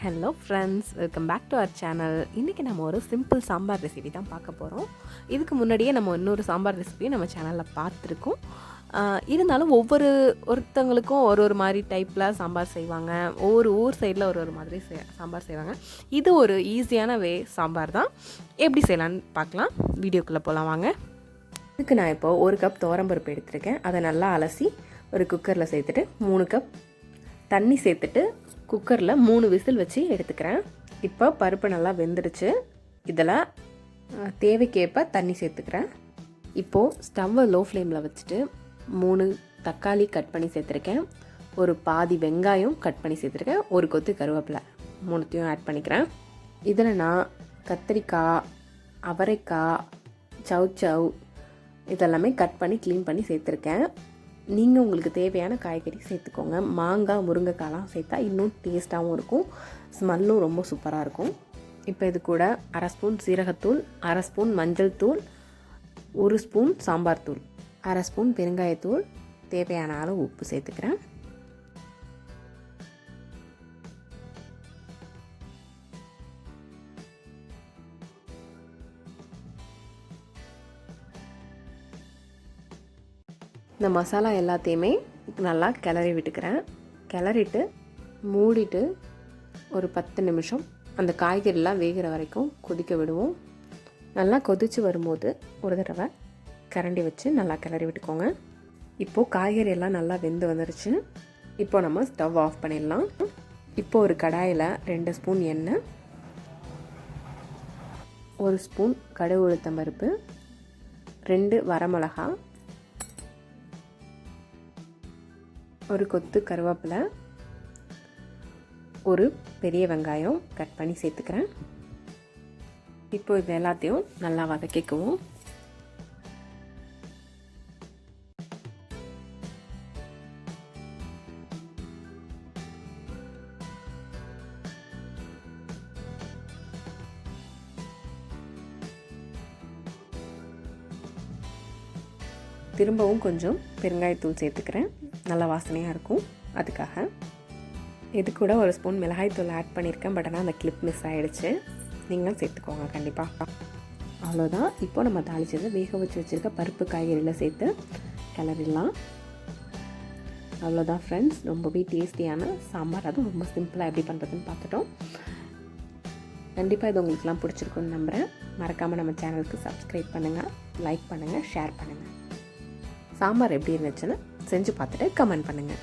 Hello friends, welcome back to our channel. இன்றைக்கி நம்ம ஒரு சிம்பிள் சாம்பார் ரெசிபி தான் பார்க்க போகிறோம். இதுக்கு முன்னாடியே நம்ம இன்னொரு சாம்பார் ரெசிபியும் நம்ம சேனலில் பார்த்துருக்கோம். இருந்தாலும் ஒருத்தவங்களுக்கும் ஒரு மாதிரி டைப்பில் சாம்பார் செய்வாங்க. ஒவ்வொரு ஊர் சைடில் ஒரு மாதிரி சாம்பார் செய்வாங்க. இது ஒரு ஈஸியான சாம்பார் தான். எப்படி செய்யலான்னு பார்க்கலாம். வீடியோக்குள்ளே போகலாம் வாங்க. இதுக்கு நான் இப்போது 1 கப் துவரம்பருப்பு எடுத்துருக்கேன். அதை நல்லா அலசி ஒரு குக்கரில் சேர்த்துட்டு 3 கப் தண்ணி சேர்த்துட்டு குக்கரில் 3 விசில் வச்சு எடுத்துக்கிறேன். இப்போ பருப்பு நல்லா வெந்துடுச்சு. இதில் தேவைக்கேற்ப தண்ணி சேர்த்துக்கிறேன். இப்போது ஸ்டவ்வை லோ ஃப்ளேமில் வச்சுட்டு 3 தக்காளி கட் பண்ணி சேர்த்துருக்கேன். ஒரு பாதி வெங்காயம் கட் பண்ணி சேர்த்துருக்கேன். ஒரு கொத்து கருவேப்பிலை 3த்தையும் ஆட் பண்ணிக்கிறேன். இதில் நான் கத்திரிக்காய், அவரைக்காய், சவ் இதெல்லாமே கட் பண்ணி க்ளீன் பண்ணி சேர்த்துருக்கேன். நீங்கள் உங்களுக்கு தேவையான காய்கறி சேர்த்துக்கோங்க. மாங்காய், முருங்கைக்காய்லாம் சேர்த்தா இன்னும் டேஸ்ட்டாகவும் இருக்கும், ஸ்மெல்லும் ரொம்ப சூப்பராக இருக்கும். இப்போ இது கூட 1/2 ஸ்பூன் சீரகத்தூள், 1/2 ஸ்பூன் மஞ்சள் தூள், 1 ஸ்பூன் சாம்பார் தூள், 1/2 ஸ்பூன் பெருங்காயத்தூள், தேவையான அளவு உப்பு சேர்த்துக்கிறேன். இந்த மசாலா எல்லாத்தையுமே நல்லா கிளறி விட்டுக்கிறேன். கிளறிட்டு மூடிட்டு ஒரு 10 நிமிஷம் அந்த காய்கறிலாம் வேகிற வரைக்கும் கொதிக்க விடுவோம். நல்லா கொதித்து வரும்போது ஒரு தடவை கரண்டி வச்சு நல்லா கிளறி விட்டுக்கோங்க. இப்போது காய்கறி எல்லாம் நல்லா வெந்து வந்துருச்சு. இப்போ நம்ம ஸ்டவ் ஆஃப் பண்ணிடலாம். இப்போ ஒரு கடாயில் 2 ஸ்பூன் எண்ணெய், 1 ஸ்பூன் கடுகு உளுத்தம் பருப்பு, 2 வரமிளகாய், ஒரு கொத்து கருவேப்பிலை, ஒரு பெரிய வெங்காயம் கட் பண்ணி சேர்த்துக்கிறேன். இப்போ இது எல்லாத்தையும் நல்லா வதக்கிக்குவோம். திரும்பவும் கொஞ்சம் பெருங்காயத்தூள் சேர்த்துக்கிறேன். நல்லா வாசனையாக இருக்கும் அதுக்காக. இது கூட 1 ஸ்பூன் மிளகாய்த்தூள் ஆட் பண்ணியிருக்கேன். பட் ஆனால் அந்த கிளிப் மிஸ் ஆகிடுச்சு. நீங்களும் சேர்த்துக்கோங்க கண்டிப்பாக. அவ்வளோதான். இப்போ நம்ம தாளிச்சதை வேக வச்சு வச்சுருக்க பருப்பு காய்கறியில் சேர்த்து கிளறிடலாம். அவ்வளோதான் ஃப்ரெண்ட்ஸ், ரொம்பவே டேஸ்டியான சாம்பார். அதுவும் ரொம்ப சிம்பிளாக எப்படி பண்ணுறதுன்னு பார்த்துட்டோம். கண்டிப்பாக இது உங்களுக்குலாம் பிடிச்சிருக்குன்னு நம்புகிறேன். மறக்காமல் நம்ம சேனலுக்கு சப்ஸ்கிரைப் பண்ணுங்கள், லைக் பண்ணுங்கள், ஷேர் பண்ணுங்கள். சாம்பார் எப்படி இருந்துச்சுன்னு செஞ்சு பார்த்துட்டு கமெண்ட் பண்ணுங்கள்.